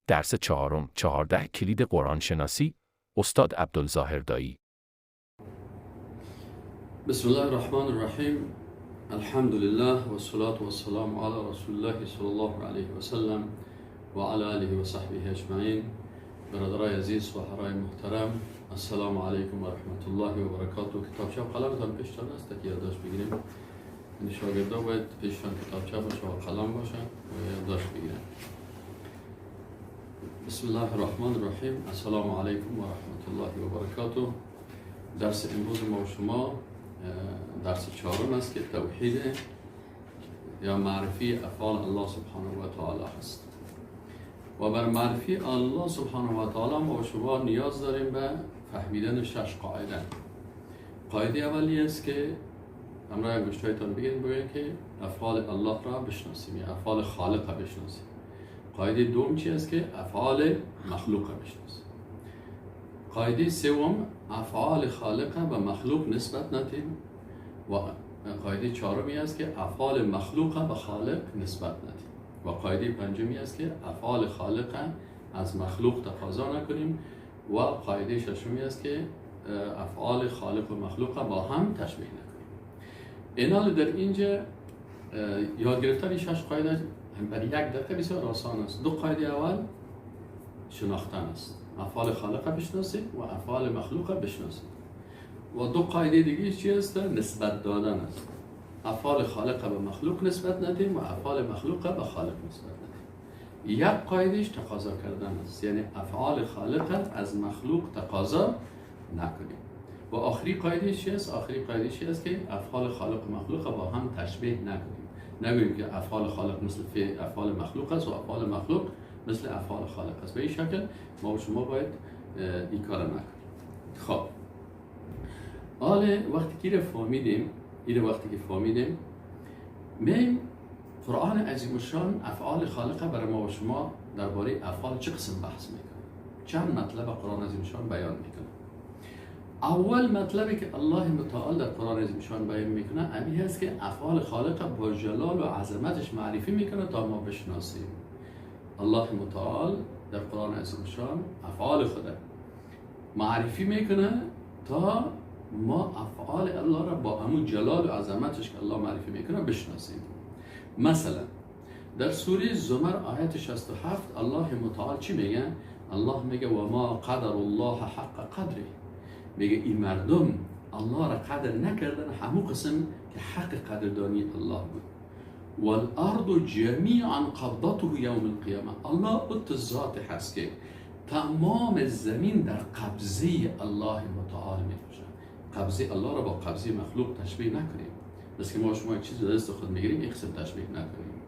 درس چهارم 14 کلید قرآن شناسی استاد عبدالظاهر دایی. بسم الله الرحمن الرحیم. الحمد لله و الصلاة والسلام علی رسول الله صلی الله علیه و سلم و علی آله و صحبه اجمعین. برادرای عزیز و حرای محترم، السلام علیکم و رحمت الله و برکاته. کتابچه و قلمتان پیشتان است که یادداشت بگیریم. این شاگردا باید پیشتان کتابچه باشه و قلم باشه و یادداشت بگیرن. بسم الله الرحمن الرحیم. السلام علیکم و رحمت الله و برکاته. درس امروز ما و شما درس چهارم است که توحید یا معرفی افعال الله سبحانه و تعالی هست. و بر معرفی الله سبحانه و تعالی ما و شما نیاز داریم به فهمیدن 6 قاعده. قاعده اولی است که همراه انگشتایتان بگیرید که افعال الله را بشناسیم یا افعال خالق را بشناسیم. قاعده دوم چی است که افعال مخلوق را بشناسیم. قاعده سوم افعال خالق و مخلوق نسبت ندیم و قاعده چهارمی است که افعال مخلوق به خالق نسبت ندیم و قاعده پنجمی است که افعال خالق از مخلوق تقاضا نکنیم و قاعده ششمی است که افعال خالق و مخلوق با هم تشبیه نکنیم. اینال در اینجا یاد گرفتن 6 قاعده برای یک دقیقه بسیار آسان است. دو قاعده اول شناختن است، افعال خالق بشناسید و افعال مخلوق بشناسید. و دو قاعده دیگه چی است؟ نسبت دادن است. افعال خالق به مخلوق نسبت ندیم و افعال مخلوق به خالق نسبت ندیم. یک قاعدهش تقاضا کردن است، یعنی افعال خالق از مخلوق تقاضا نکنیم. و آخری قاعده چی است؟ آخری قاعده چی است که افعال خالق و مخلوق با هم تشبیه نکنیم. نگوییم که افعال خالق مثل افعال مخلوق است و افعال مخلوق مثل افعال خالق است. به این شکل ما و شما باید این کار نکنیم. خب حالا وقتی که فهمیدیم میم قرآن عظیم الشان افعال خالق برای ما و شما درباره افعال چه قسم بحث میکنه؟ چند مطلب قرآن عظیم الشان بیان میکنه. اول مطلبی که الله متعال در قرآن عظیم الشان بیان میکنه همین هست که افعال خالق با جلال و عظمتش معرفی میکنه تا ما بشناسیم. الله متعال در قرآن عظیم الشان افعال خود معرفی میکنه تا ما افعال الله را با همون جلال و عظمتش که الله معرفی میکنه بشناسیم. مثلا در سوره زمر آیت 67 الله متعال چی میگه؟ الله میگه و ما قدر الله حق قدره. میگه این مردم الله را قدر نکردن همون قسم که حق قدردانی الله بود. والارض جمیعا قبضته یوم القیامه. الله ات ذات هست که تمام زمین در قبضه الله متعال میباشه. قبضه الله را با قبضه مخلوق تشبیه نکنیم. بس که ما شما یک چیز دست خود میگیریم یک قسم تشبیه نکنیم،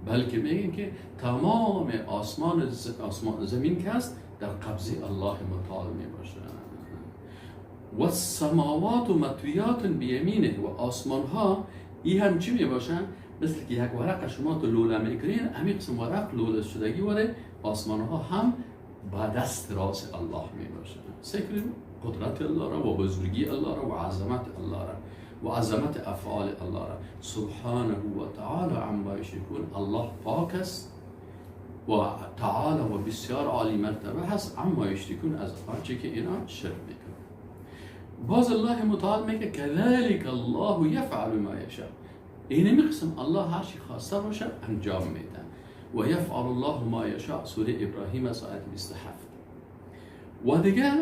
بلکه میگیم که تمام آسمان زمین که هست در قبضه الله متعال میباشه. و السماوات مطویات بیمینه. و آسمان ها این هم چی میباشن؟ مثل که یک ورق شما تو لوله میکنین، همین قسم ورق لوله شدگی وره آسمان ها هم با دست راست الله میباشن. سکریم قدرت الله را و بزرگی الله را و عظمت الله را و عظمت افعال الله را. سبحانه و تعالی عما یشرکون. الله پاک است و تعالی و بسیار عالی مرتبه هست عما یشرکون، از آنچه که اینا شرک میکنن. باز الله متعال میگه کذالک الله یفعل ما یشاء. این قسم الله هر چی خواسته باشه انجام میده. و یفعل الله ما یشاء سوره ابراهیم از آیت 27. و دیگه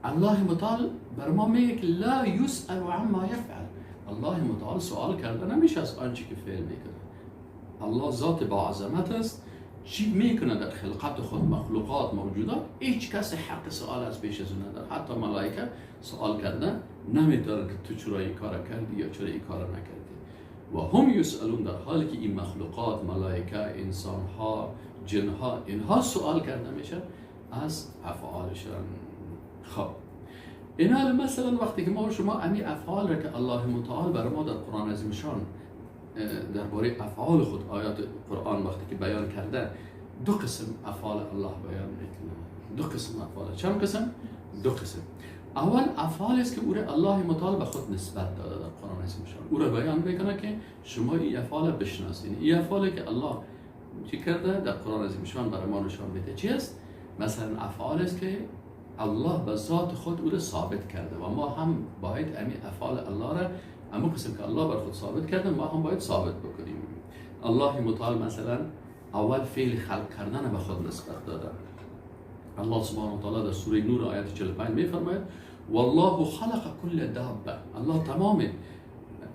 الله متعال بر ما میگه که لا یسأل عما یفعل. الله متعال سوال کرده نمیشه از آنچه که فعل میکنه. الله ذات با عظمت است، چی میکنه در خلقت خود مخلوقات موجودات هیچ کس حق سوال از پیش از اون نداره. حتی ملائکه سوال کردن نمیداره که تو چرا این کار کردی یا چرا این کار نکردی. و هم یسألون، در حالی که این مخلوقات ملائکه، انسانها، جنها، اینها سوال کرده میشه از افعالشان. خب اینا مثلا وقتی که ما شما امی افعال را که الله متعال برای ما در قرآن عظیم شان درباره افعال خود آیات قرآن وقتی که بیان کرده، دو قسم افعال الله بیان میکنه. دو قسم افعال. چند قسم؟ دو قسم. اول افعال است که او را الله متعال به خود نسبت داده در قرآن عظیم شان. او را بیان میکنه که شما این افعال بشناسید. این افعالی که الله چی کرده؟ در قرآن عظیم شان برای ما نشان میده. چی است؟ مثلا افعال است که الله به ذات خود او را ثابت کرده و ما هم باید امی افعال الله را اما قسم که الله بر خود ثابت کرده ما هم باید ثابت بکنیم. الله متعال مثلا اول فعل خلق کردن به خود نسبت داده. الله سبحانه و تعالی در سوره نور آیت 45 میفرماید والله خلق کل دابه. الله تمام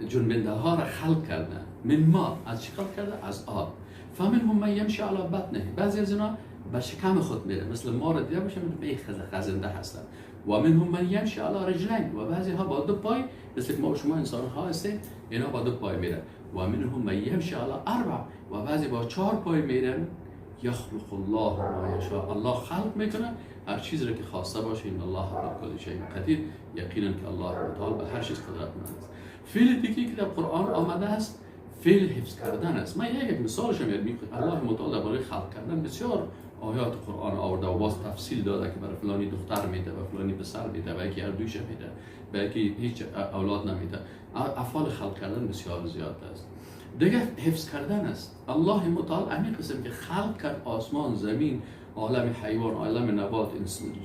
جنبنده ها را خلق کرده. من ما، از چی خلق کرده؟ از آب. فمنهم من یمشی علی بطنه. بعضی از اینا به شکم خود میره، مثل ما را دیده باشه به خزنده هستن. و منهم من یمشی علی رجلین. و بعضی ها با 2 پای، مثل ما و شما انسان ها هستیم، اینا با 2 پای میره. و منهم من یمشی علی 4. و بعضی با 4 پای میرن. یخلق الله ما یشاء. الله خلق میکنه هر چیزی را که خواسته باشه. ان الله علی کل شیء قدیر. یقینا که الله تعالی به هر چیز قدرتمند است. فعل دیگه که در قرآن آمده است فعل حفظ کردن است. من یک مثالش میگم. الله متعال درباره خلق کردن بسیار آیات قرآن آورده و باز تفصیل داده که برای فلانی دختر میده و فلانی پسر میده و یکی اردوش میده و یکی هیچ اولاد نمیده. افعال خلق کردن بسیار زیاد است. دیگه حفظ کردن است. الله متعال همین قسم که خلق کرد آسمان، زمین، عالم حیوان، عالم نبات،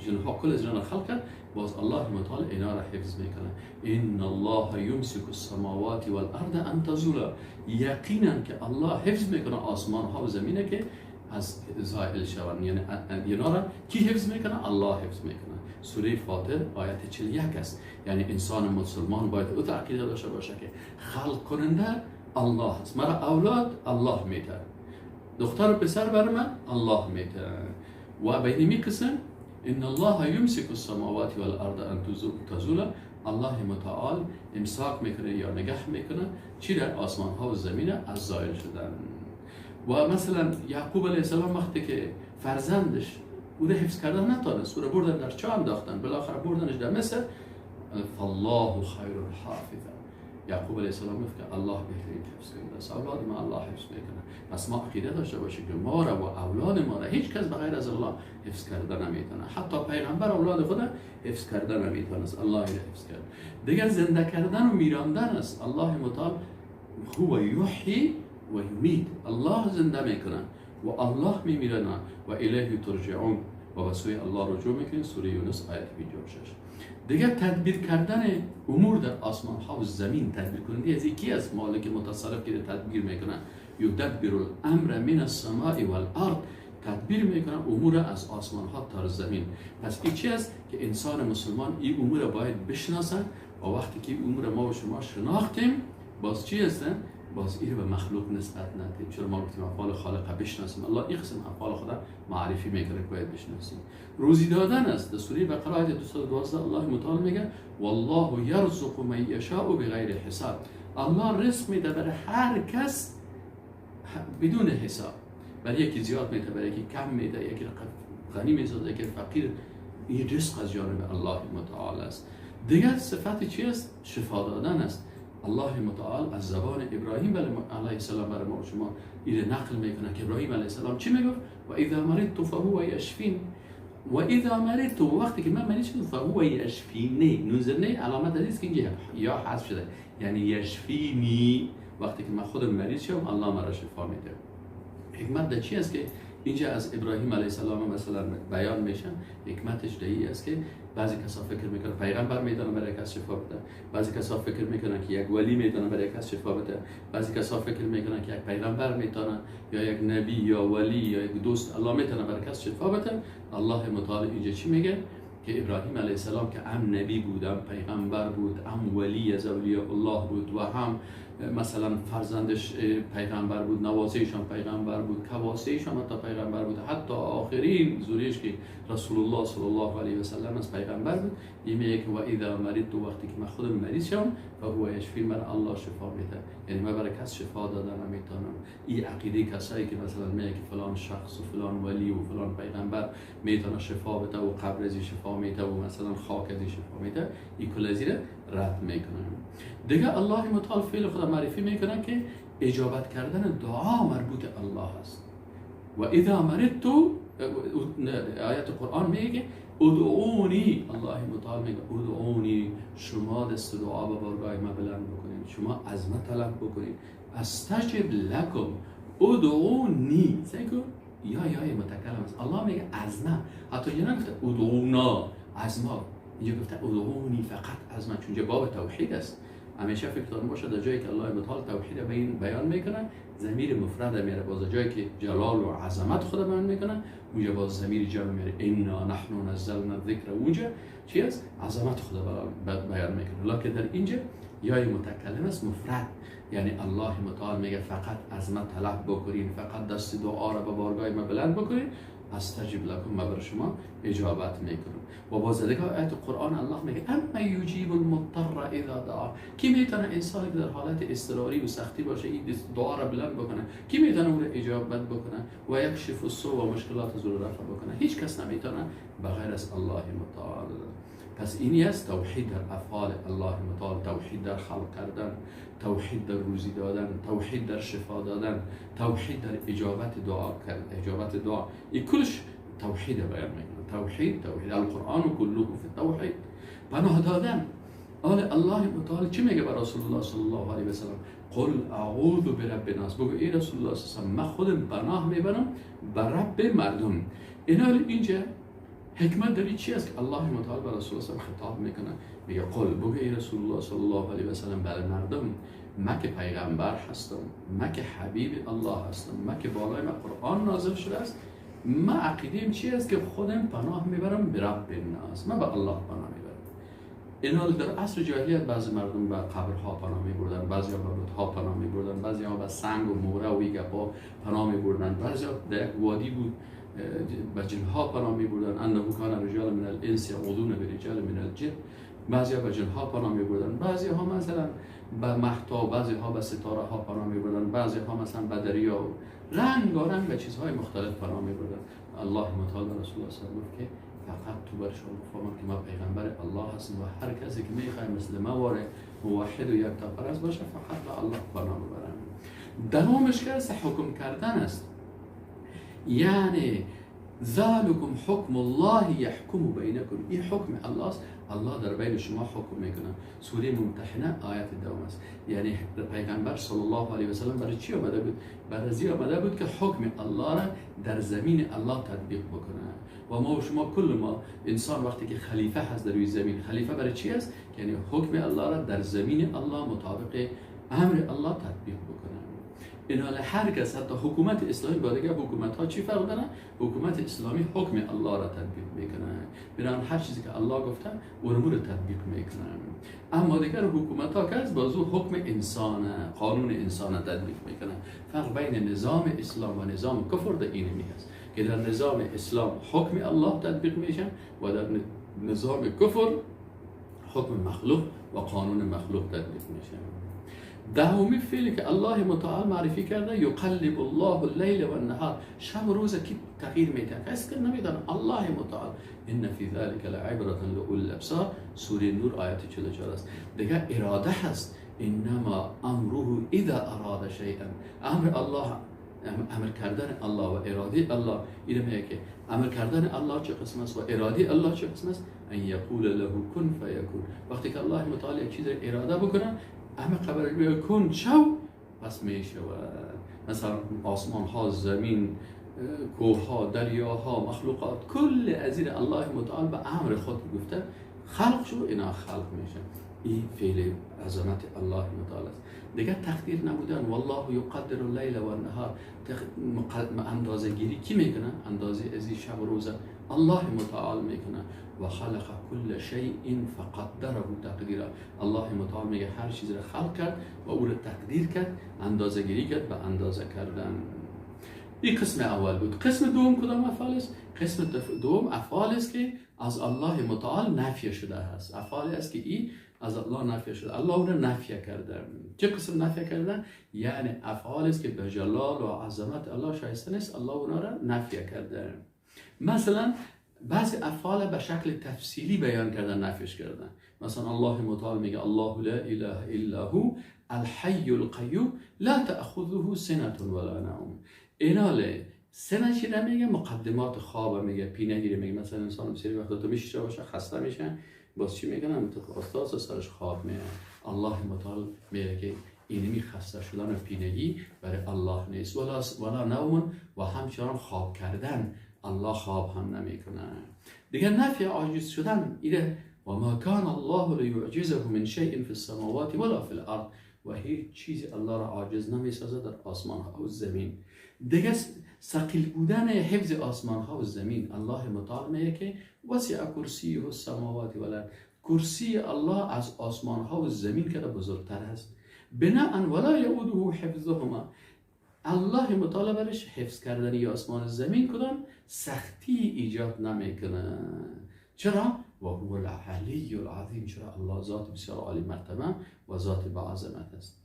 جنها، کل از اینا خلق کرد، باز الله متعال اینا را حفظ میکنه. ان الله یمسک السماوات والارض ان تزولا. یقینا که الله حفظ میکنه آسمان ها و زمینه که از زائل شوند. یعنی اینا را کی حفظ میکنه؟ الله حفظ میکنه. سوره فاطر آیت 41 است. یعنی انسان مسلمان باید او عقیده داشته باشه که خلق کننده الله است. مرا اولاد الله میده، دختر و پسر بر من الله میده. و به این قسم ان الله یمسک السماوات والارض ان تزولا. الله متعال امساک میکنه یا نگه میکنه چی در آسمان ها و زمین از زائل شدن. و مثلا یعقوب علیه السلام وقتی که فرزندش او را حفظ کردن نتونست، او را بردن در چاه انداختن، بالاخره بردنش در مصر. فالله خیر الحافظ. یعقوب علیه السلام گفت که الله بهترین حفظ کننده است. اولاد ما الله حفظ میکنه. پس ما عقیده داشته باشیم که ما را و اولاد ما را هیچ کس بغیر از الله حفظ کردن نمیتونه. حتی پیغمبر اولاد خود حفظ کردن نمیتونه. الله را حفظ کرد. دیگر زنده کردن و میراندن است. الله متعال هو یحیی و یمیت. الله زنده میکنه و الله میمیرانه و الیه ترجعون. و به سوی الله رجوع میکنید. سوره یونس آیت 56. دیگر تدبیر کردن امور در آسمان ها و زمین، تدبیر کننده از یکی از مالک متصرف که تدبیر میکنه. یدبر الامر من السماء والارض. تدبیر میکنه امور از آسمان ها تا زمین. پس این چی است که انسان مسلمان این امور باید بشناسه و وقتی که این امور ما و شما شناختیم باز چی هستن؟ باز این به مخلوق نسبت ندیم. چرا ما گفتیم افعال خالق بشناسیم؟ الله این قسم افعال خدا معرفی میکنه که باید بشناسیم. روزی دادن است. در سوره بقره آیه 212 الله متعال میگه والله یرزق من یشاء بغیر حساب. الله رزق میده برای هر کس بدون حساب. برای یکی زیاد میده، برای یکی کم میده، یکی غنی میسازه، یکی فقیر. این رزق از جانب الله متعال است. دیگر صفت چی است؟ شفا دادن است. الله متعال از زبان ابراهیم علیه السلام برای ما و شما این نقل میکنه که ابراهیم علیه السلام چی میگفت؟ و اذا مرضت فهو یشفین. و اذا مرضت، وقتی که من مریض شدم، فهو یشفینی. نوزرنی علامت است که اینجا یا حذف شده، یعنی یشفینی. وقتی که من خودم مریض شدم الله مرا شفا میده. حکمت در چی است که اینجا از ابراهیم علیه السلام مثلا بیان میشن؟ حکمتش دایی است که بعضی کسا فکر میکنن پیغمبر میتونه برای کس شفا بده، بعضی کسا فکر میکنن که یک ولی میتونه برای کس شفا بده، بعضی کسا فکر میکنن که یک پیغمبر میتونه یا یک نبی یا ولی یا یک دوست الله میتونه برای کس شفا بده. الله متعال اینجا چی میگه؟ که ابراهیم علیه السلام که هم نبی بود، هم پیغمبر بود، هم ولی از اولیاء الله بود و هم مثلا فرزندش پیغمبر بود، نوازه‌ش هم پیغمبر بود، کواسه‌ش هم حتی پیغمبر بود، حتی آخرین ذریه‌اش که رسول الله صلی الله علیه و سلم از پیغمبر بود. این میگه که و اذا مرضت، وقتی که من خودم مریض شدم، فهو یشفین، من الله شفا میده. یعنی من برای کس شفا دادن نمیتونم. این عقیده کسایی که مثلا میگه که فلان شخص و فلان ولی و فلان پیغمبر میتونه شفا بده و قبر از شفا میده و مثلا خاک از شفا میده، این کل از رد میکنن. دیگه الله متعال فعل خدا معرفی میکنه که اجابت کردن دعا مربوط الله است. و اذا مرضت، آیت قرآن میگه ادعونی. الله متعال میگه ادعونی، شما دست دعا به بارگاه ما بلند بکنید، شما از ما طلب بکنید. استجب لکم، ادعونی سعی یا متکلم است. الله میگه از من، حتی اینجا نگفته ادعونا از ما، اینجا گفته ادعونی فقط از من، چون اینجا باب توحید است. همیشه فکر باشه در جایی که الله متعال توحید بیان میکنه ضمیر مفرد میاره، باز جایی که جلال و عظمت خدا بیان میکنه اونجا باز ضمیر جمع میاره، انا نحن نزلنا الذکر، اونجا چی است؟ عظمت خدا بیان میکنه. لکن در اینجا یا متکلم است مفرد، یعنی الله متعال میگه فقط از من طلب بکنین، فقط دست دعا را به بارگاه من بلند بکنین، استجب لکم، ما بر شما اجابت میکنم. و باز دیگه آیت قرآن الله میگه اما یجیب المضطر اذا دعا، کی میتونه انسانی که در حالت اضطراری و سختی باشه این دعا را بلند بکنه؟ کی میتونه اون اجابت بکنه؟ و یکشف السوء و مشکلات ذو رفع بکنه؟ هیچ کس نمیتونه بغیر از الله متعال. پس اینی است توحید در افعال الله متعال، توحید در خلق کردن، توحید در روزی دادن، توحید در شفا دادن، توحید در اجابت دعا کردن، اجابت دعا، این کلش توحید بیان میکنه. توحید القرآن کله فی التوحید. پناه دادن الله متعال چی میگه بر رسول الله صلی الله علیه و سلم؟ قل اعوذ برب الناس، بگو ای رسول الله صلی الله علیه و سلم من خودم پناه میبرم بر رب مردم. اینا اینجا حکمت در این چی است که الله متعال بر رسول الله خطاب میکنه، میگه قل بگو ای رسول الله صلی الله علیه و سلم بر مردم من که پیغمبر هستم، من که حبیب الله هستم، من که بالای من قرآن نازل شده است، من عقیدیم چی است که خودم پناه میبرم به رب الناس، من به الله پناه میبرم. اینا در عصر جاهلیت بعضی مردم به قبرها پناه میبردن، بعضی ها به بتها پناه میبردن، بعضی ها به سنگ و موره و گپا پناه میبردن، بعضی ها در یک وادی بود به جنها پناه میبردن، انه کان رجال من الانس یعوذون برجال من الجن، بعضی ها به جنها پناه میبردن، بعضی ها مثلا به مهتا، بعضی ها به ستاره ها پناه میبردن، بعضی ها مثلا به دریا، رنگ به چیزهای مختلف پناه میبردن. الله متعال رسول الله صلی الله علیه و که فقط تو بر شما بفرمان که ما پیغمبر الله هستیم و هر کسی که میخواد مثل ما واره موحد و یکتا پرست باشه فقط به الله پناه ببرن. دوامش که حکم کردن است، یعنی ذالکم حکم الله یحکم بینکم، این حکم الله است، الله در بین شما حکم میکنه. سوره ممتحنه آیت دوم است. یعنی پیغمبر صلی الله علیه و سلم برای چی آمده بود؟ برای زی آمده بود که حکم الله را در زمین الله تطبیق بکنه. و ما و شما کل ما انسان وقتی که خلیفه هست در روی زمین، خلیفه برای چی است؟ یعنی حکم الله را در زمین الله مطابق امر الله تطبیق بکنه. اینا هر کس، حتی حکومت اسلامی با دیگه حکومت ها چی فرق داره؟ حکومت اسلامی حکم الله را تطبیق میکنه، برای هر چیزی که الله گفته اونمو رو تطبیق میکنه. اما دیگر حکومت ها که از بازو حکم انسان، قانون انسان تطبیق میکنه. فرق بین نظام اسلام و نظام کفر در این هست که در نظام اسلام حکم الله تطبیق میشه و در نظام کفر حکم مخلوق و قانون مخلوق تطبیق میشه. دهمی فعلی که الله متعال معرفی کرده، یقلب الله اللیل و النهار، شب و روز کی تغییر میده، کسی که نمیدونه الله متعال. ان فی ذلک لعبرة لاولی الابصار، سوره نور آیت 44 است. دیگه اراده هست، انما امره اذا اراد شیئا، امر الله، امر کردن الله و اراده الله، این میگه که امر کردن الله چه قسم است و اراده الله چه قسم است؟ ان یقول له کن فیکون، وقتی که الله متعال یک چیز اراده بکنه اما قبل کن شو پس میشه. و مثلا آسمان ها، زمین، کوه ها، دریا ها، مخلوقات، کل از این الله متعال به امر خود گفته خلق شو، اینا خلق میشه. این فعل عظمت الله متعال است. دیگه تقدیر نبودن، والله یقدر اللیل و النهار، اندازه گیری کی میکنه؟ اندازه از این شب و روز الله متعال میکنه. و خلق کل شیء فقدره تقدیرا، الله متعال میگه هر چیز را خلق کرد و او را تقدیر کرد، اندازه گیری کرد به اندازه کردن. این قسم اول بود. قسم دوم کدام افعال است؟ قسم دوم افعال است که از الله متعال نفی شده است. افعال است که این از الله نفی شده، الله اون را نفی کرده. چه قسم نفی کردن؟ یعنی افعال است که به جلال و عظمت الله شایسته نیست، الله اون را نفی کرده. مثلا بعضی افعال به شکل تفصیلی بیان کردن، نفیش کردن. مثلا الله متعال میگه الله لا اله الا هو الحی القیوم لا تأخذه سنة ولا نوم. ایناله سنه چی میگه؟ مقدمات خواب میگه، پینه میگه. مثلا انسان بسیاری وقتا تو میشه باشه خسته میشه، باز چی میگن؟ استاد سرش خواب میاد. الله متعال میگه که اینمی خسته شدن و پینگی برای الله نیست. ولا نوم و همچنان خواب کردن الله خواب هم نمیکنه. دیگه نفی عاجز شدن اینه و ما کان الله لیعجزه من شیء فی السماوات ولا فی الارض، و هیچ چیزی الله را عاجز نمیسازه در آسمان ها و زمین. دیگه ثقیل بودن حفظ آسمان ها و زمین الله متعال میگه که وسع کرسیه السماوات والارض، کرسی الله از آسمان ها و زمین که بزرگتر است. بناء ولا یعوده حفظهما، الله متعال برش حفظ کردن آسمان و زمین کدام سختی ایجاد نمیکنه. چرا؟ و هو العلی العظیم، چرا الله ذات بسیار عالی مرتبه و ذات با عظمت است.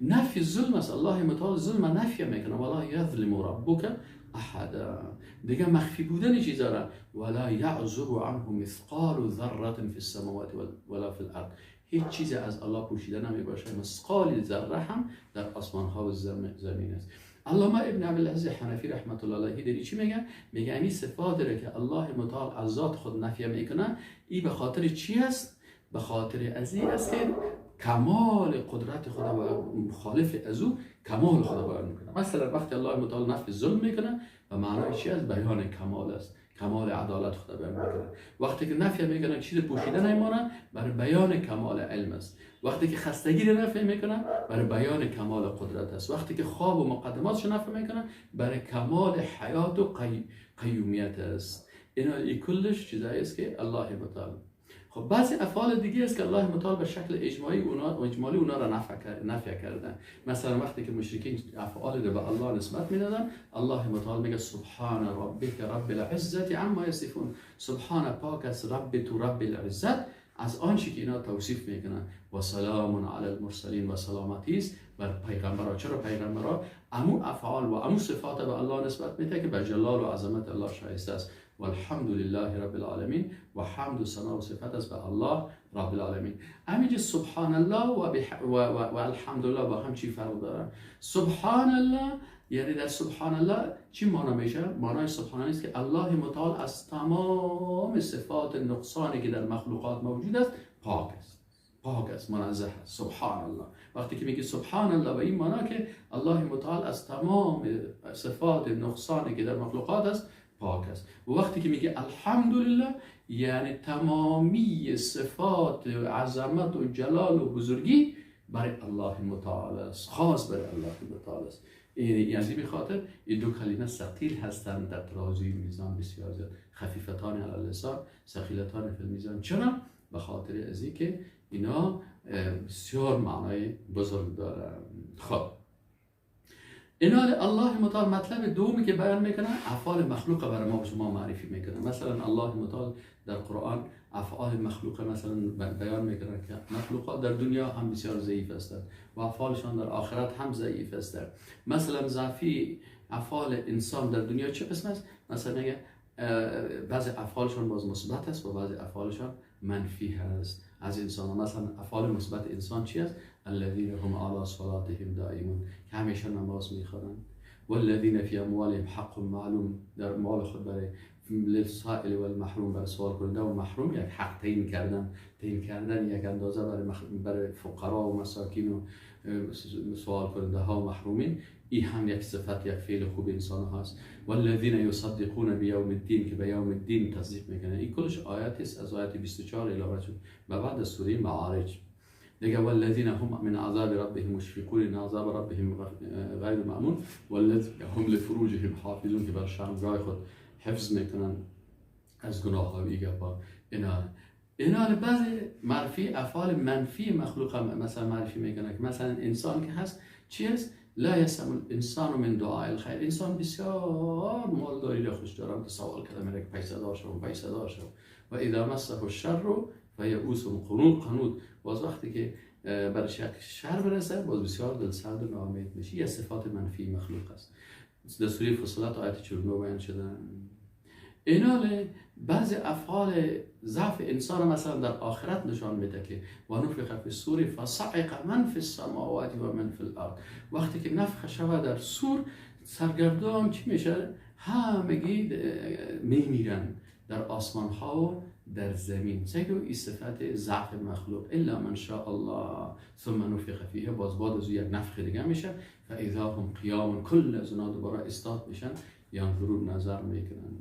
نفی ظلم است، الله متعال ظلم نفی میکنه ولا یظلم ربک احدا. دیگه مخفی بودن چیزا را ولا یعزب عنه مثقال ذره فی السماوات ولا فی الارض، هیچ چیزی از الله پوشیده نمی باشه، مثقال ذره هم در آسمان ها و زمین است. علامه ابن عبدالعزیز حنفی رحمت الله علیه داری چی میگه؟ میگه این صفات داره که الله متعال از ذات خود نفی میکنه، این به خاطر چی است؟ به خاطر ازی است که کمال قدرت خدا و مخالف از او کمال خدا بیان میکنه. مثلا وقتی الله متعال نفی ظلم میکنه و معنای چی است؟ بیان کمال است، کمال عدالت خدا بیان میکنه. وقتی که نفی میکنه چیز پوشیده نمیمونه، برای بیان کمال علم است. وقتی که خستگی رو نفی میکنه، برای بیان کمال قدرت است. وقتی که خواب و مقدماتش نفی میکنه، برای کمال حیات و قیومیت است. اینا کلش چیزایی است که الله متعال. خب بعضی افعال دیگه است که الله متعال به شکل اجمالی اونا را نفی کرده. مثلا وقتی که مشرکین افعال رو به الله نسبت میدادن، الله متعال میگه سبحان ربک رب العزة عما یصفون، سبحان پاک است رب تو رب العزت از آنچه که اینا توصیف میکنن، و سلام علی المرسلین، و سلامتی است بر پیغمبرها. چرا پیغمبرها امو افعال و امو صفات به الله نسبت میده که به جلال و عظمت الله شایسته است. والحمد لله رب العالمین، و حمد و ثنا و صفت است به الله رب العالمین. همینجا سبحان الله و الحمدلله با هم چی فرق داره؟ سبحان الله یعنی در سبحان الله چی معنا میشه؟ معنای سبحان الله است که الله متعال از تمام صفات نقصانی که در مخلوقات موجود است پاک است، پاک است، منزه است. سبحان الله. وقتی که میگی سبحان الله و این معنا که الله متعال از تمام صفات نقصانی که در مخلوقات است پاک است. و وقتی که میگه الحمدلله یعنی تمامی صفات عظمت و جلال و بزرگی برای الله متعال است، خاص برای الله متعال است. یعنی به خاطر این دو کلمه ثقیل هستند در ترازوی میزان بسیار زیاد، خفیفتان علی اللسان ثقیلتان فی المیزان. چرا؟ به خاطر ازی که اینا بسیار معنای بزرگ دارن. خب اینا الله متعال مطلب دومی که بیان میکنه افعال مخلوقه برای ما و شما معرفی میکنه. مثلا الله متعال در قرآن افعال مخلوقه مثلا بیان میکنه که مخلوقات در دنیا هم بسیار ضعیف هستند و افعالشان در آخرت هم ضعیف هستند. مثلا ضعفی افعال انسان در دنیا چه قسم است؟ مثلا میگه بعضی افعالشان باز مثبت است و بعضی افعالشان منفی هست از انسان. مثلا افعال مثبت انسان چی است؟ الذين هم على صلاتهم دائمون، که همیشه نماز میخوانند. والذین فی اموالهم حق معلوم، در مال خود برای للسائل و المحروم، برای سوال کننده و محروم یک حق تعیین کردن یک اندازه برای فقرا و مساکین و سوال کننده ها و محرومین. این هم یک صفت، یک فعل خوب انسان هاست. والذین یصدقون بیوم الدین، که به یوم الدین تصدیق میکنن. این کلش آیاتی است از آیت 24 الی و بعد از سوره معارج. دیگه والذین هم من عذاب ربهم مشفقون، ان عذاب ربهم غیر مأمون، والذین هم لفروجهم حافظون، که بر شرمگاه خود حفظ میکنن از گناه ها و ایگاپا. اینا بعضی معرفی افعال منفی مخلوق مثلا معرفی میکنه، که مثلا انسان که هست چی است؟ لا یسم الانسان من دعاء الخیر، انسان بسیار مالداری را خوش دارم که سوال کرده میره که پیسه دار شو و اذا مسه الشر فیئوس قنوط، باز وقتی که برش یک شر برسه باز بسیار دلسرد و ناامید میشه. یه صفات منفی مخلوق است. در سوره فصلت آیت 49 بیان شده. اینا بعضی افعال ضعف انسان مثلا در آخرت نشان میده که و نفخ فی الصور فصعق من فی السماوات و من فی الارض، وقتی که نفخ شود در صور سرگردان چی میشه؟ همگی میمیرن، در آسمان ها و در زمین. سیدو این صفت ضعف مخلوق الا من شاء الله ثم نفخ فیه، باز بعد از یک نفخ دیگه میشه فاذا هم قیام، کل از اونا دوباره استاد میشن، ینظرون نظر میکنن.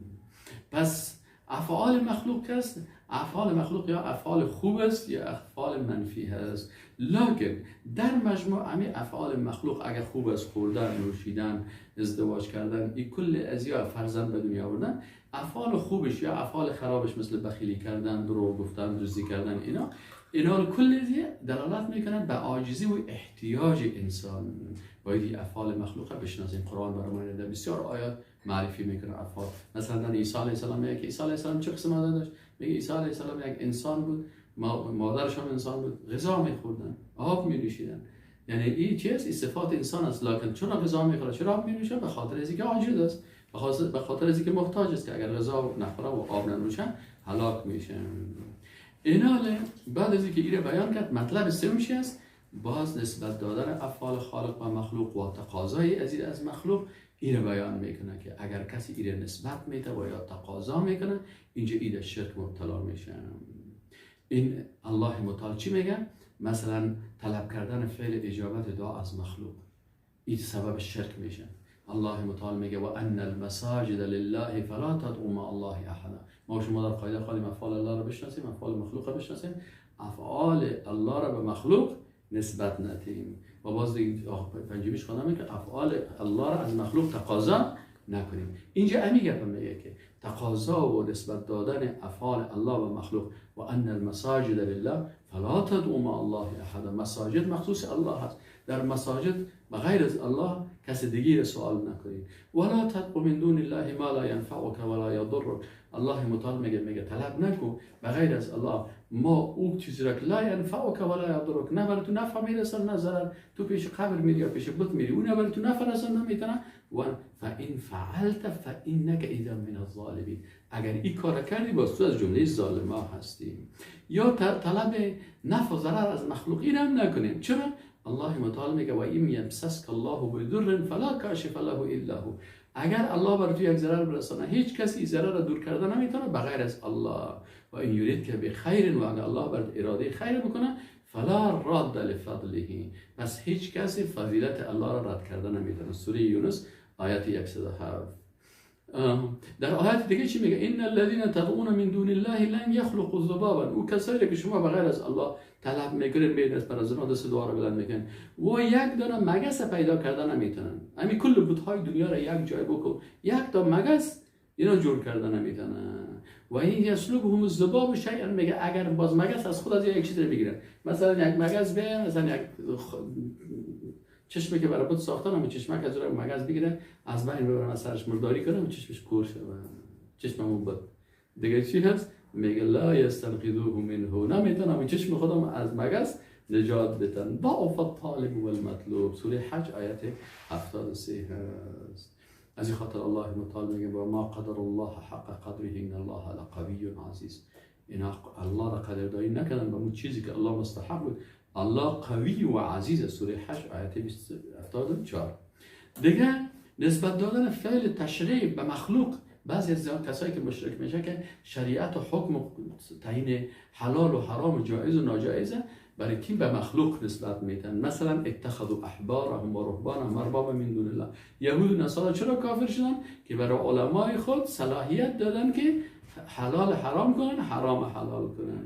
پس افعال مخلوق هست، افعال مخلوق یا افعال خوب است یا افعال منفی هست، لکن در مجموع همه افعال مخلوق اگر خوب است، خوردن، نوشیدن، ازدواج کردن، این کل ازیا فرزند به دنیا آوردن، افعال خوبش یا افعال خرابش مثل بخیلی کردن، دروغ گفتن، دزدی کردن، اینا کل دلالت میکنن به عاجزی و احتیاج انسان. باید افعال مخلوق بشناسیم. قرآن برای ما بسیار آیات معرفی میکنه افعال. مثلا عیسی علیه السلام میگه که عیسی علیه السلام چه قسم مادر داشت؟ میگه عیسی علیه السلام یک انسان بود، مادرش هم انسان بود، غذا میخوردن، آب می‌نوشیدن. یعنی این چیز این صفات انسان است، لکن چون غذا میخوره، چرا آب می‌نوشه؟ به خاطر اینکه عاجز است، به خاطر اینکه محتاج است، که اگر غذا نخوره و آب ننوشه هلاک میشه. اینا بعد از اینکه این بیان کرد، مطلب سومش است باز نسبت دادن افعال خالق و مخلوق و تقاضای از مخلوق. این بیان میکنه که اگر کسی این نسبت میده و یا تقاضا میکنه، اینجا این شرک مبتلا میشه. این الله متعال چی میگه؟ مثلا طلب کردن فعل اجابت دعا از مخلوق، این سبب شرک میشه. الله متعال میگه و ان المساجد لله فلا تدعوا مع الله احدا. ما شما در قاعده خواهیم افعال الله را بشناسیم، افعال مخلوق را بشناسیم، افعال الله را به مخلوق نسبت ندیم. و باز پنجمیش خواندم که افعال الله را از مخلوق تقاضا نکنیم. اینجا امی گفتم میگه که تقاضا و نسبت دادن افعال الله و مخلوق و ان المساجد لله فلا تدعوا مع الله احدا. مساجد مخصوص الله هست، در مساجد بغیر از الله کسی دیگه سوال نکنید. ولا تدعوا من دون الله ما لا ينفعك ولا يضرك. الله متعال میگه طلب نکن بغیر از الله ما او چیزی را که لا ينفعك ولا يضرك، نه برای تو نفع میرسه نه ضرر. تو پیش قبر میری یا پیش بت میری، اون برای تو نفع رسانده نمیتونه. و فان فعلت فانك اذا من الظالمين. اگر این کار کردی باز تو از جمله ظالما هستی. یا طلب نفع و ضرر از مخلوق این هم نکنیم. چرا؟ الله متعال میگه و این یمسسک الله بضر فلا کاشف له الا هو. اگر الله بر تو یک ضرر برسانه، هیچ کسی ضرر را دور کرده نمیتونه بغیر از الله. و این یرید که به خیر، و اگر الله بر اراده خیر بکنه فلا راد لفضله. پس هیچ کسی فضیلت الله را رد کرده نمیتونه. سوره یونس آیت 107. در آیت دیگه چی میگه؟ ان الذين تدعون من دون الله لن يخلقوا ذبابا. او کسایی که شما بغیر از الله طلب میکنید، به دست از اونها دست دعا رو بلند میکنن و یک دانه مگس پیدا کردن نمیتونن. همین کل بت‌های دنیا را یک جای بکن، یک تا مگس اینا جور کردن نمیتونن. و این یسلبهم الذباب شیئا، میگه اگر باز مگس از خود از یک چیز بگیرن، مثلا یک مگس به مثلا یک چشمی که برای بود ساختن، همون چشمک از روی مگس بگیره از بین ببرن، از سرش مرداری کنه و چشمش کور شه و چشممون بود دیگه چی هست؟ میگه لا یستنقذوه منه، نمیتونن همون چشم خودم از مگس نجات بدن. ضعف الطالب والمطلوب. سوره حج آیت 73 هست. از این خاطر الله متعال میگه و ما قدر الله حق قدره ان الله لقوی عزیز. اینا الله را قدردانی نکردن به اون چیزی که الله مستحق بود. الله قوی و عزیز. سوره حج آیت 74. دیگه نسبت دادن فعل تشریع به مخلوق. بعضی از کسایی که مشرک میشه که شریعت و حکم تعیین حلال و حرام و جایز و ناجایزه برای کی به مخلوق نسبت میدن. مثلا اتخذوا احبارهم و رهبانهم اربابا من دون الله. یهود و نصارا چرا کافر شدن؟ که برای علمای خود صلاحیت دادن که حلال حرام کنن، حرام حلال کنن.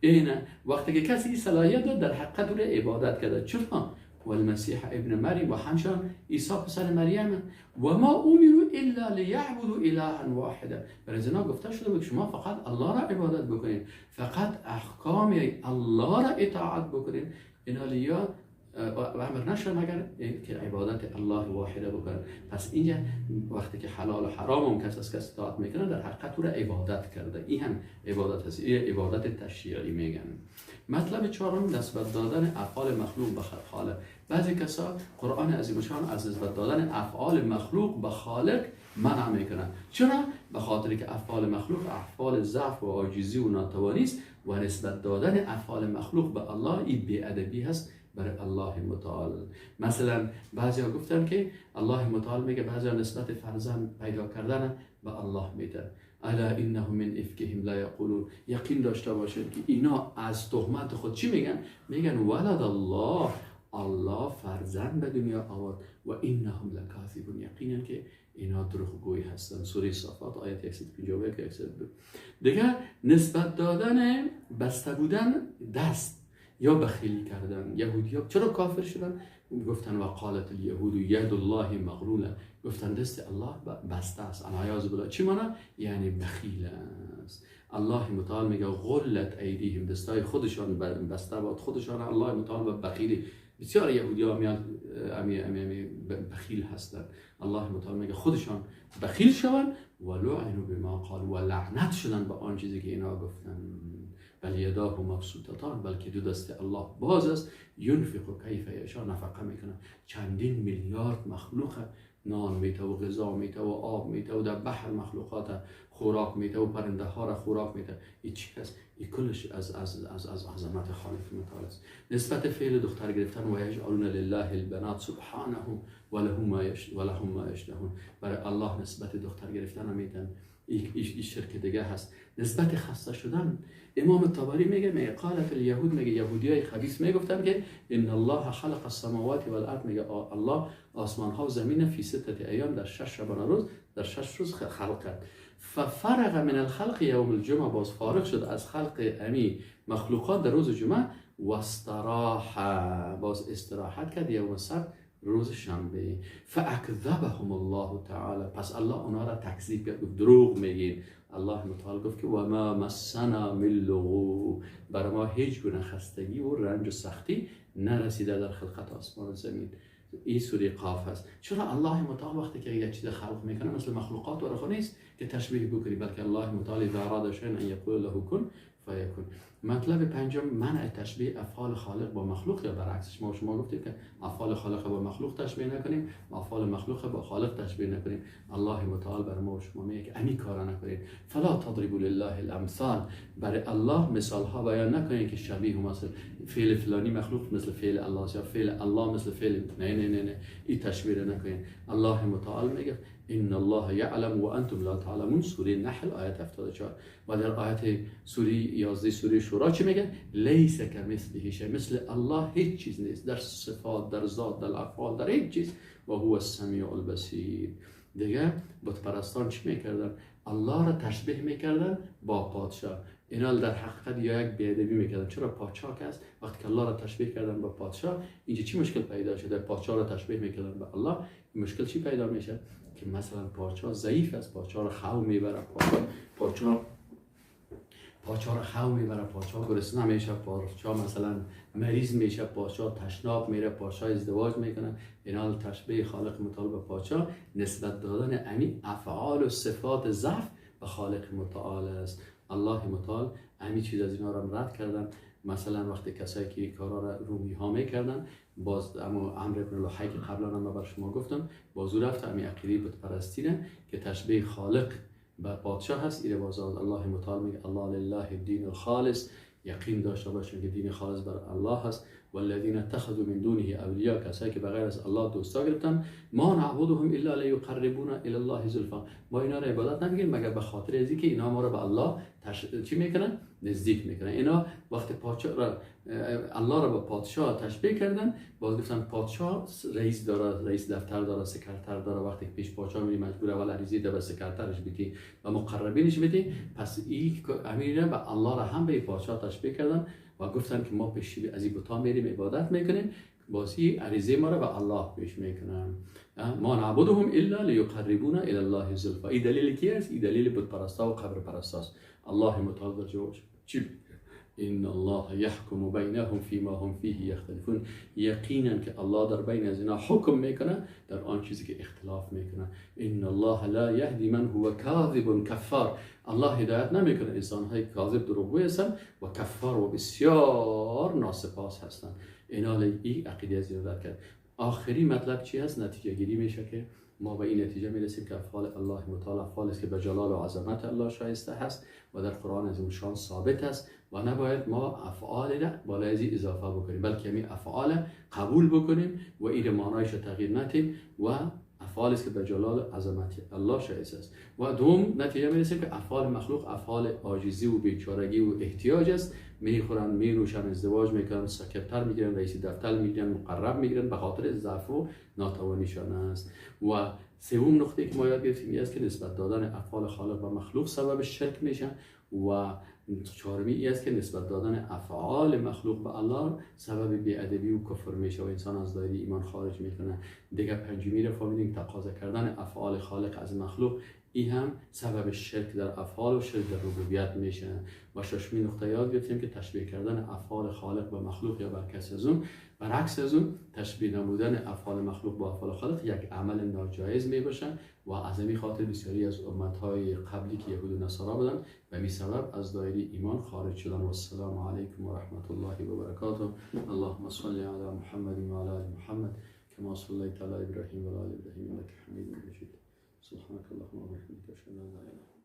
اینه وقتی که کسی این صلاحیت داد در حقیقت او عبادت کرده. چرا؟ و المسیح ابن مریم و همچنان عیسی پسر مریم و ما امروا الا لیعبدوا الها واحدا. برای زنا گفته شده بود شما فقط الله را عبادت بکنید، فقط احکام الله را اطاعت بکنید. اینا لیا و امر نشد مگر که عبادت الله واحده بکنن. پس اینجا وقتی که حلال و حرام هم کس از کس اطاعت میکنه در حقیقت او را عبادت کرده. این هم عبادت هست. این عبادت تشریعی میگن. مطلب چهارم نسبت دادن افعال مخلوق به خالق. بعضی کسا قرآن عظیم شان از نسبت دادن افعال مخلوق به خالق منع میکنن. چرا؟ به خاطر که افعال مخلوق افعال ضعف و عاجزی و ناتوانی است و نسبت دادن افعال مخلوق به الله این بی‌ادبی هست برای الله متعال. مثلا بعضیا گفتن که الله متعال میگه بعضیا نسبت فرزند پیدا کردن به الله میدن. الا انهم من افکهم لا یقولون، یقین داشته باشید که اینا از تهمت خود چی میگن؟ میگن ولد الله، الله فرزند به دنیا آورد. و اینهم لکاذبون، یقینا که اینا دروغگوی هستن. سوره صافات آیت 151 152. دیگه نسبت دادن بسته بودن دست یا بخیلی کردن. یهودی‌ها چرا کافر شدن؟ گفتن وقالت الیهود ید الله مغلوله، گفتن دست الله بسته است. العیاذ بالله. چی معنی؟ یعنی بخیل است. الله متعال میگه غلت ایدیهم، دستای خودشان بسته باد خودشان. الله متعال و بخیلی. بسیار یهودی‌ها میان بخیل هستن. الله متعال میگه خودشان بخیل شوند و لعنوا بما قالوا، و لعنت شدن به آن چیزی که اینا گفتن. بل یداه مبسوطتان، بلکه دو دست الله باز است. ینفق کیف یشاء، نفقه میکنه. چندین میلیارد مخلوق نان میته و غذا میته و آب میته و در بحر مخلوقات خوراک میته و پرنده ها را خوراک میته. این چی است؟ این کلش از عظمت خالق متعال است. نسبت فعل دختر گرفتن و یجعلون لله البنات سبحانه و لهم ما یشتهون، برای الله نسبت دختر گرفتن میدن. این شرک دیگه هست. نسبت خسته شدن، امام طبری میگه قالت الیهود، میگه یهودیای خبیث میگفتن که ان الله خلق السماوات والارض، میگه الله آسمان ها و زمین فی سته ایام، در 6 شبانه روز، در 6 روز خلق کرد. ففرغ من الخلق یوم الجمعه، باز فارغ شد از خلق امی مخلوقات در روز جمعه. و استراح، باز استراحت کرد یوم السبت، روز شنبه. فاکذبهم الله تعالی، پس الله اونا را تکذیب کرد، دروغ میگین. الله متعال گفت که و ما مسنا من لغوب، برای ما هیچ گونه خستگی و رنج و سختی نرسیده در خلقت آسمان و زمین. این سوره قاف هست. چرا الله متعال وقتی که یک چیز خلق میکنه مثل مخلوقات و رخ نیست که تشبیه بکنی، بلکه الله متعال اذا اراد شیئا ان یقول له کن فیکون. مطلب پنجم منع تشبیه افعال خالق با مخلوق، یا برعکسش. ما شما گفتیم که افعال خالق با مخلوق تشبیه نکنیم، افعال مخلوق با خالق تشبیه نکنیم. الله متعال بر ما و شما میگه که امی کارا نکنید. فلا تضربوا لله الامثال، برای الله مثال ها بیان نکنید که شبیه مثل فعل فلانی مخلوق مثل فعل الله، یا فعل الله مثل فعل، نه این تشبیه نکنید. الله متعال میگه ان الله یعلم و انتم لا تعلمون، سوره نحل آیت 74. و در آیت سوره 11 سوره شورا چی میگه؟ لیس کمثله شیء، مثل الله هیچ چیز نیست، در صفات، در ذات، در افعال، در هیچ چیز. و هو السمیع البصیر. دیگه بت پرستان چی میکردن؟ الله را تشبیه میکردن با پادشاه. اینا در حقیقت یا یک بی‌ادبی میکردن. چرا؟ پادشاه که است، وقتی که الله را تشبیه کردن با پادشاه، اینجا چی مشکل پیدا شده؟ پادشاه را تشبیه میکردن با الله، این مشکل چی پیدا میشه؟ که مثلا پادشاه ضعیف است، پادشاه را خو میبره، پادشاه را خو میبره، پادشاه گرسنه میشه، پادشاه مثلا مریض میشه، پادشاه تشناب میره، پادشاه ازدواج میکنه. اینا تشبیه خالق متعال به پادشاه، نسبت دادن امی افعال و صفات ضعف به خالق متعال است. الله متعال امی چیز از اینا را رد کردن. مثلا وقتی کسایی که کارا را رومی ها میکردن، باز اما عمرو بن لحی که قبلا هم بر شما گفتم، بازو رفت امی عقیده بت پرستی که تشبیه خالق به پادشاه هست. ایره باز الله متعال میگه الله لله الدین الخالص، یقین داشته باشین که دین خالص بر الله هست. والذین اتخذوا من دونه اولیاء، کسایی که بغیر از الله دوستا گرفتن، ما نعبدهم الا لیقربونا الی الله زلفا، ما اینا را عبادت نمیگیم مگر به خاطر ازی که اینا ما را به الله چی میکنن؟ نزدیک میکنن. اینا وقتی پادشاه را الله را با پادشاه تشبیه کردن، باز گفتن پادشاه رئیس داره، رئیس دفتر داره، سکرتر داره. وقتی پیش پادشاه میری مجبور اول عریضه ده به سکرترش بدی و مقربینش بدی. پس این امیره به الله را هم به پادشاه تشبیه کردن و گفتن که ما پیش از این بتا میریم عبادت میکنیم، بازی عریضه ما را به الله پیش میکنن. ما نعبدهم الا لیقربونا الی الله زلفا. این دلیل کی است؟ این دلیل بت پرستا و قبر پرستا است. الله متعال در جواب چی؟ ان الله یحکم بینهم فیما هم فیه یختلفون، یقینا که الله در بین از اینا حکم میکنه در آن چیزی که اختلاف میکنه. ان الله لا یهدی من هو کاذب کفار، الله هدایت نمیکنه انسان های کاذب دروغگو هستن و کفار و بسیار ناسپاس هستن. اینا این عقیده از اینا کرد. آخری مطلب چی هست؟ نتیجه گیری میشه که ما به این نتیجه میرسیم که افعال الله متعال افعال است که به جلال و عظمت الله شایسته هست و در قرآن عظیم شان ثابت است و نباید ما افعال را بالای از اضافه بکنیم، بلکه می افعال قبول بکنیم و این معنایش تغییر ندیم و افعالی است که به جلال عظمت الله شایسته است. و دوم نتیجه میرسیم که افعال مخلوق افعال عاجزی و بیچارگی و احتیاج است. میخورن، مینوشن، ازدواج میکنن، سکرتر میگیرن، رئیس دفتر میگیرن، مقرب میگیرن، به خاطر ضعف و ناتوانیشان است. و سوم نقطه که ما یاد گرفتیم این است که نسبت دادن افعال خالق و مخلوق سبب شرک میشن. و چهارمی این است که نسبت دادن افعال مخلوق به الله سبب بی‌ادبی و کفر میشه و انسان از دایره ایمان خارج میکنه. دیگه پنجمی رو فهمیدیم تقاضا کردن افعال خالق از مخلوق این هم سبب شرک در افعال و شرک در ربوبیت میشه. و ششمی نقطه یاد گرفتیم که تشبیه کردن افعال خالق با مخلوق یا برعکس از اون تشبیه نمودن افعال مخلوق با افعال خالق یک عمل ناجایز میباشه و از همین خاطر بسیاری از امتهای قبلی که یهود و نصارا بودن به همین سبب از دایره ایمان خارج شدن. و السلام علیکم و رحمت الله و برکاته. اللهم صل علی محمد و علی آل محمد كما صليت على ابراهيم وعلى ال ابراهيم انك حميد مجيد. سبحانك اللهم وبحمدك اشهد ان لا اله الا انت